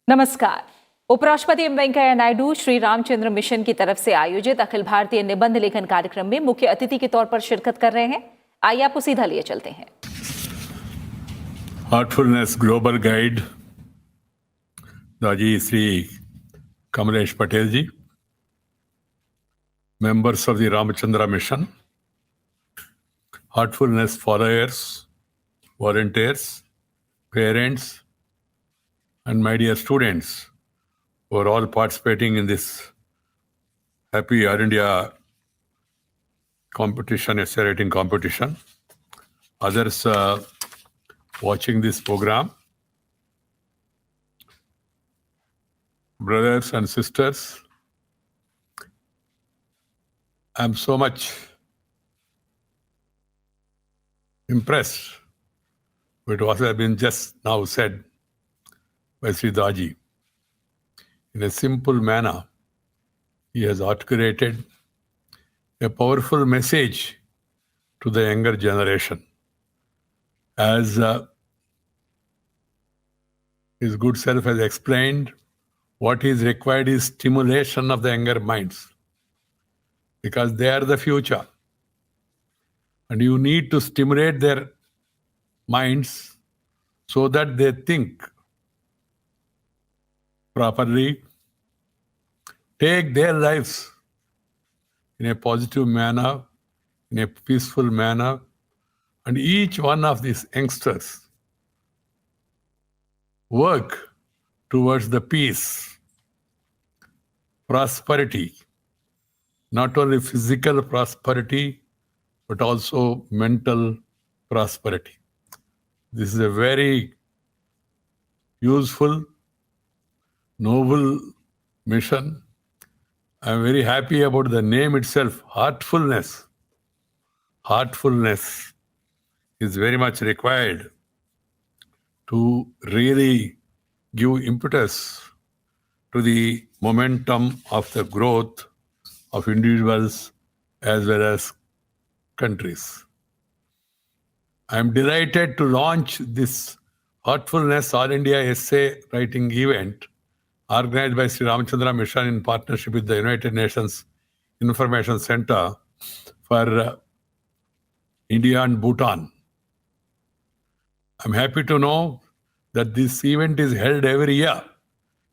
नमस्कार। उपराष्ट्रपति M Venkaiah Naidu Shri Ramchandra mission की तरफ से आयोजित अखिल भारतीय निबंध लेखन कार्यक्रम में मुख्य अतिथि के तौर पर शिरकत कर रहे हैं। आइए आपको सीधा लिए चलते हैं। Heartfulness global guide Daji Shri Kamlesh Patel ji, members of the Ramachandra Mission, heartfulness followers, volunteers, parents, and my dear students who are all participating in this Happy Air India competition, accelerating competition. Others watching this program, brothers and sisters, I'm so much impressed with what has been just now said by Sri Daji. In a simple manner, he has articulated a powerful message to the younger generation. As his good self has explained, what is required is stimulation of the younger minds, because they are the future. And you need to stimulate their minds so that they think properly, take their lives in a positive manner, in a peaceful manner, and each one of these youngsters work towards the peace, prosperity, not only physical prosperity, but also mental prosperity. This is a very useful, noble mission. I'm very happy about the name itself, heartfulness. Heartfulness is very much required to really give impetus to the momentum of the growth of individuals as well as countries. I'm delighted to launch this Heartfulness All India Essay Writing event organized by Sri Ramachandra Mission in partnership with the United Nations Information Center for India and Bhutan. I'm happy to know that this event is held every year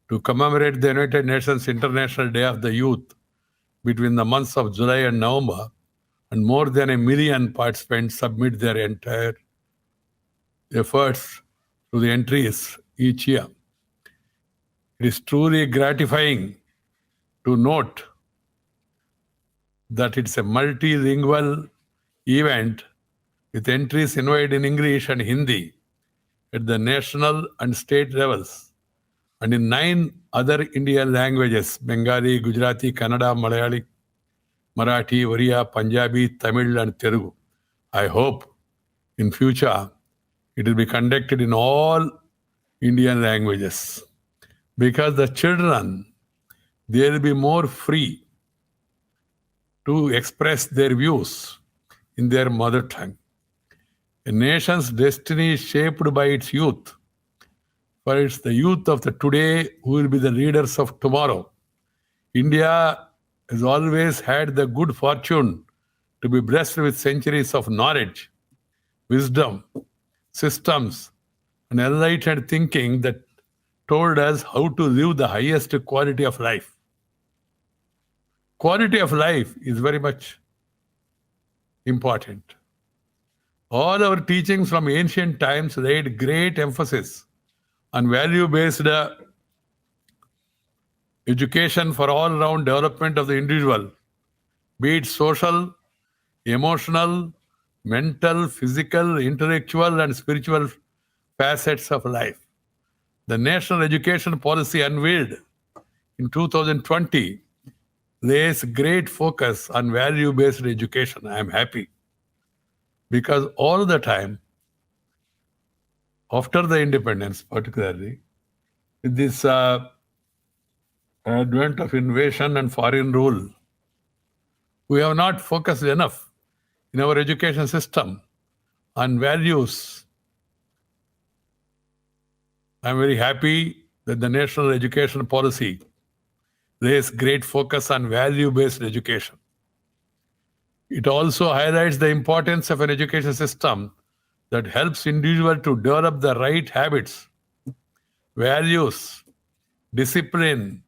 to commemorate the United Nations International Day of the Youth between the months of July and November, and more than 1 million participants submit their entire efforts to the entries each year. It is truly gratifying to note that it's a multilingual event with entries invited in English and Hindi at the national and state levels, and in 9 other Indian languages: Bengali, Gujarati, Kannada, Malayali, Marathi, Oriya, Punjabi, Tamil, and Telugu. I hope in future it will be conducted in all Indian languages, because the children, they will be more free to express their views in their mother tongue. A nation's destiny is shaped by its youth, for it's the youth of the today who will be the leaders of tomorrow. India has always had the good fortune to be blessed with centuries of knowledge, wisdom, systems, and enlightened thinking that told us how to live the highest quality of life. Quality of life is very much important. All our teachings from ancient times laid great emphasis on value-based education for all-round development of the individual, be it social, emotional, mental, physical, intellectual, and spiritual facets of life. The National Education Policy unveiled in 2020 lays great focus on value-based education. I am happy, because all the time, after the independence particularly, with this advent of invasion and foreign rule, we have not focused enough in our education system on values. I'm very happy that the national education policy lays great focus on value-based education. It also highlights the importance of an education system that helps individuals to develop the right habits, values, discipline,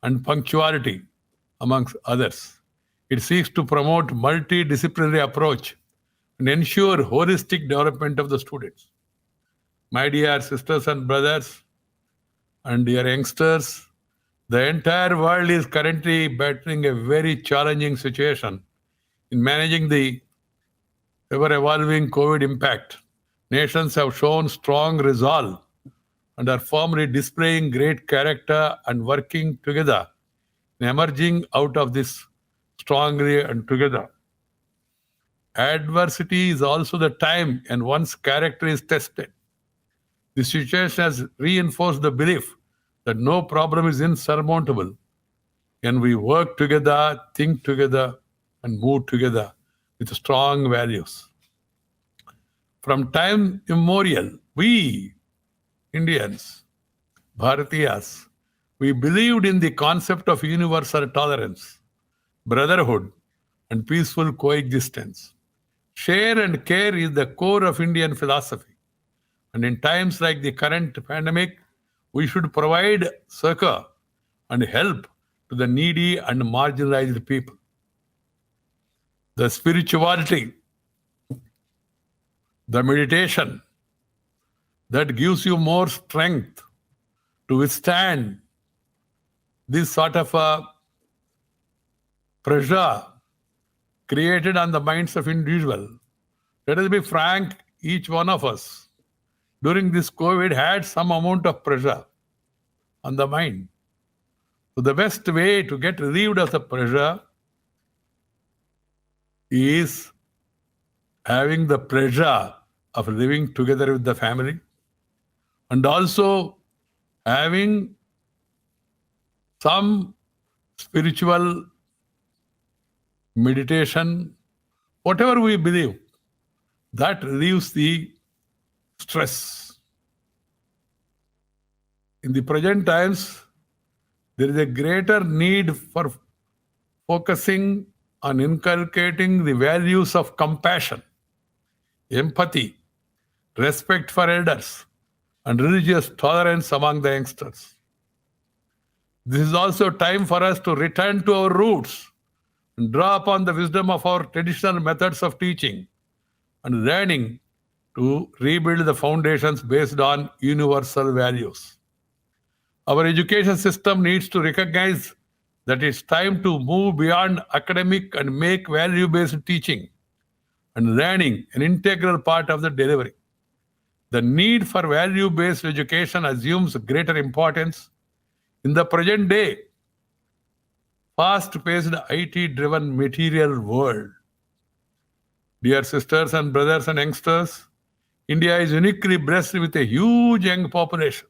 and punctuality, amongst others. It seeks to promote multidisciplinary approach and ensure holistic development of the students. My dear sisters and brothers and dear youngsters, the entire world is currently battling a very challenging situation in managing the ever-evolving COVID impact. Nations have shown strong resolve and are firmly displaying great character and working together in emerging out of this strongly and together. Adversity is also the time when one's character is tested. The situation has reinforced the belief that no problem is insurmountable when we work together, think together, and move together with strong values. From time immemorial, we Indians, Bharatiyas, we believed in the concept of universal tolerance, brotherhood, and peaceful coexistence. Share and care is the core of Indian philosophy. And in times like the current pandemic, we should provide succor and help to the needy and marginalized people. The spirituality, the meditation that gives you more strength to withstand this sort of a pressure created on the minds of individuals. Let us be frank, each one of us during this COVID had some amount of pressure on the mind. So the best way to get relieved of the pressure is having the pleasure of living together with the family and also having some spiritual meditation, whatever we believe, that relieves the stress. In the present times, there is a greater need for focusing on inculcating the values of compassion, empathy, respect for elders, and religious tolerance among the youngsters. This is also time for us to return to our roots and draw upon the wisdom of our traditional methods of teaching and learning to rebuild the foundations based on universal values. Our education system needs to recognize that it's time to move beyond academic and make value-based teaching and learning an integral part of the delivery. The need for value-based education assumes greater importance in the present day, fast-paced, IT-driven material world. Dear sisters and brothers and youngsters, India is uniquely blessed with a huge young population,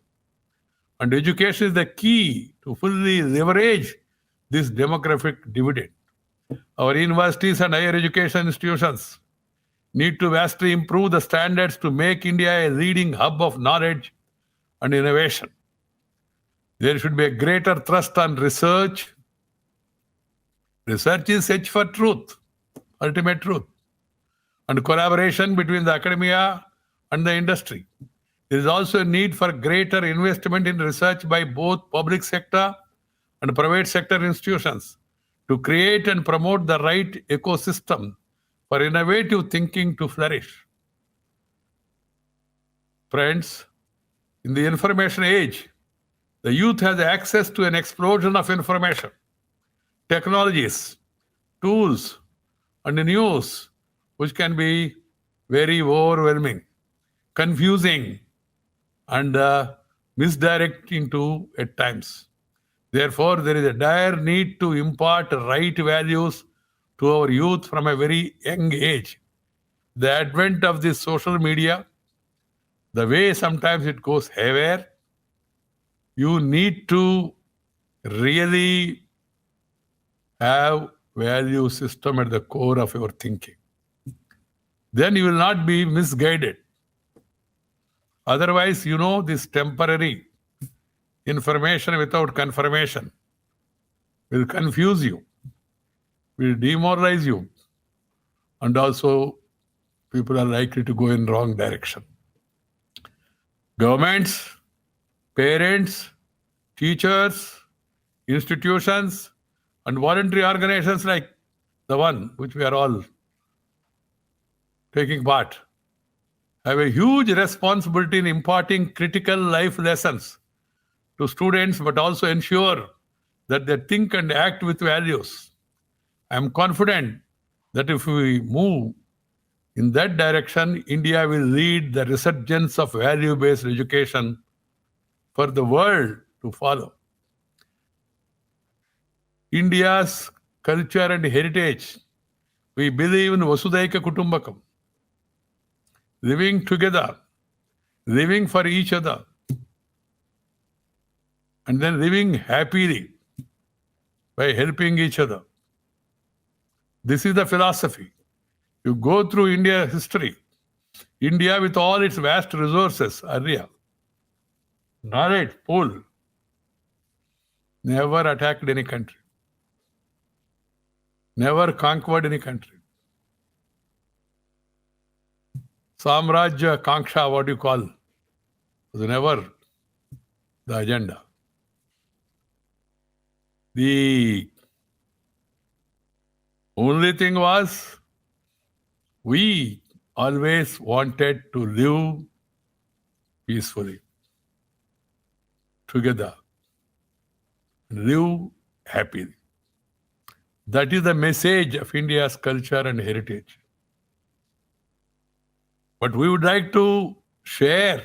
and education is the key to fully leverage this demographic dividend. Our universities and higher education institutions need to vastly improve the standards to make India a leading hub of knowledge and innovation. There should be a greater thrust on research. Research is search for truth, ultimate truth, and collaboration between the academia and the industry. There is also a need for greater investment in research by both public sector and private sector institutions to create and promote the right ecosystem for innovative thinking to flourish. Friends, in the information age, the youth has access to an explosion of information, technologies, tools, and news, which can be very overwhelming, confusing, and misdirecting too at times. Therefore, there is a dire need to impart right values to our youth from a very young age. The advent of this social media, the way sometimes it goes haywire, you need to really have value system at the core of your thinking. Then you will not be misguided. Otherwise, this temporary information without confirmation will confuse you, will demoralize you, and also people are likely to go in wrong direction. Governments, parents, teachers, institutions, and voluntary organizations like the one which we are all taking part have a huge responsibility in imparting critical life lessons to students, but also ensure that they think and act with values. I am confident that if we move in that direction, India will lead the resurgence of value-based education for the world to follow. India's culture and heritage, we believe in Vasudaika Kutumbakam, living together, living for each other, and then living happily by helping each other. This is the philosophy. You go through India's history, India with all its vast resources, Arya, knowledge, pool, never attacked any country, never conquered any country. Samrajya Kanksha, what you call, was never the agenda. The only thing was, we always wanted to live peacefully, together, live happily. That is the message of India's culture and heritage. But we would like to share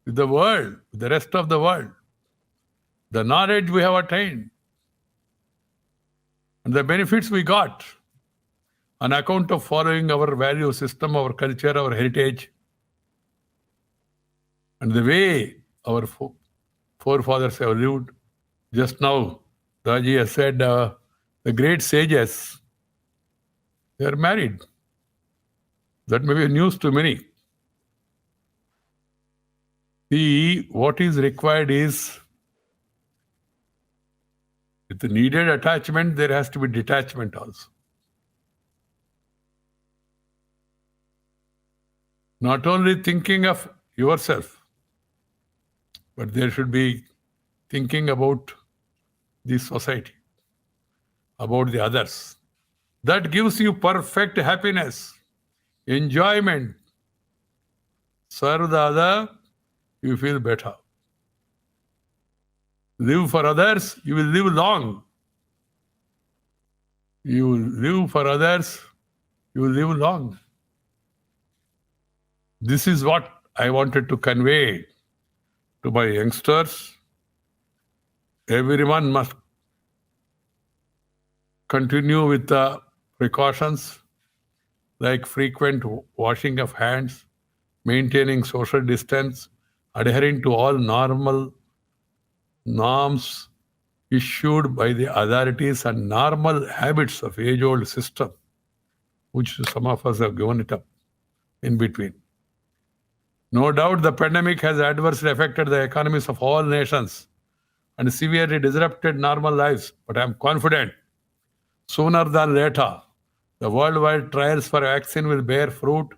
with the world, with the rest of the world, the knowledge we have attained and the benefits we got on account of following our value system, our culture, our heritage, and the way our forefathers have lived. Just now, Raji has said the great sages, they are married. That may be news to many. What is required is, with the needed attachment, there has to be detachment also. Not only thinking of yourself, but there should be thinking about the society, about the others. That gives you perfect happiness, enjoyment. Serve the other, you feel better. Live for others, you will live long. You will live for others, you will live long. This is what I wanted to convey to my youngsters. Everyone must continue with the precautions like frequent washing of hands, maintaining social distance, adhering to all norms issued by the authorities and normal habits of age-old system, which some of us have given it up in between. No doubt the pandemic has adversely affected the economies of all nations and severely disrupted normal lives, but I am confident sooner than later the worldwide trials for vaccine will bear fruit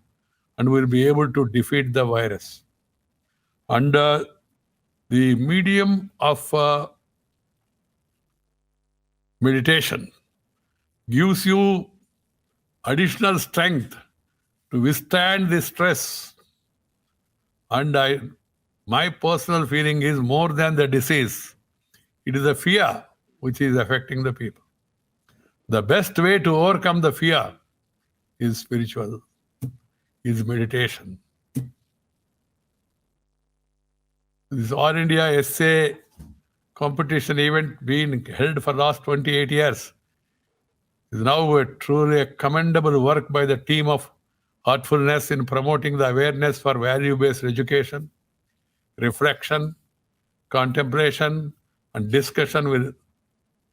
and will be able to defeat the virus. Under the medium of meditation gives you additional strength to withstand the stress. And my personal feeling is, more than the disease, it is the fear which is affecting the people. The best way to overcome the fear is spiritual, is meditation. This All India Essay competition event being held for the last 28 years is now truly a commendable work by the team of Heartfulness in promoting the awareness for value-based education. Reflection, contemplation, and discussion will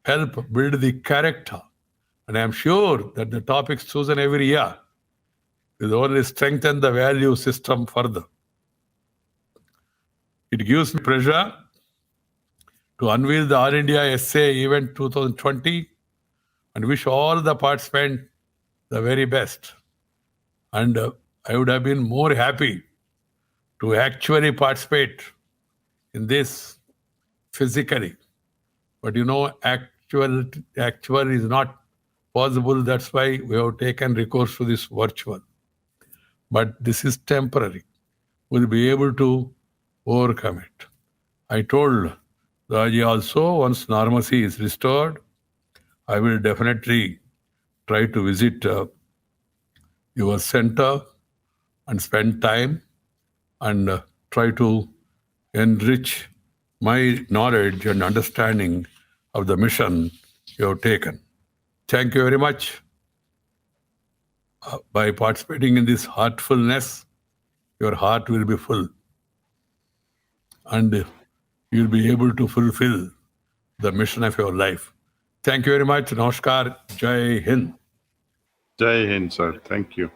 help build the character. And I am sure that the topics chosen every year will only strengthen the value system further. It gives me pleasure to unveil the All India SA event 2020 and wish all the participants the very best. And I would have been more happy to actually participate in this physically. But actual is not possible. That's why we have taken recourse to this virtual. But this is temporary. We'll be able to overcome it. I told Raji also, once normalcy is restored, I will definitely try to visit your center and spend time and try to enrich my knowledge and understanding of the mission you have taken. Thank you very much. By participating in this heartfulness, your heart will be full and you'll be able to fulfill the mission of your life. Thank you very much. Namaskar. Jai Hind. Jai Hind, sir. Thank you.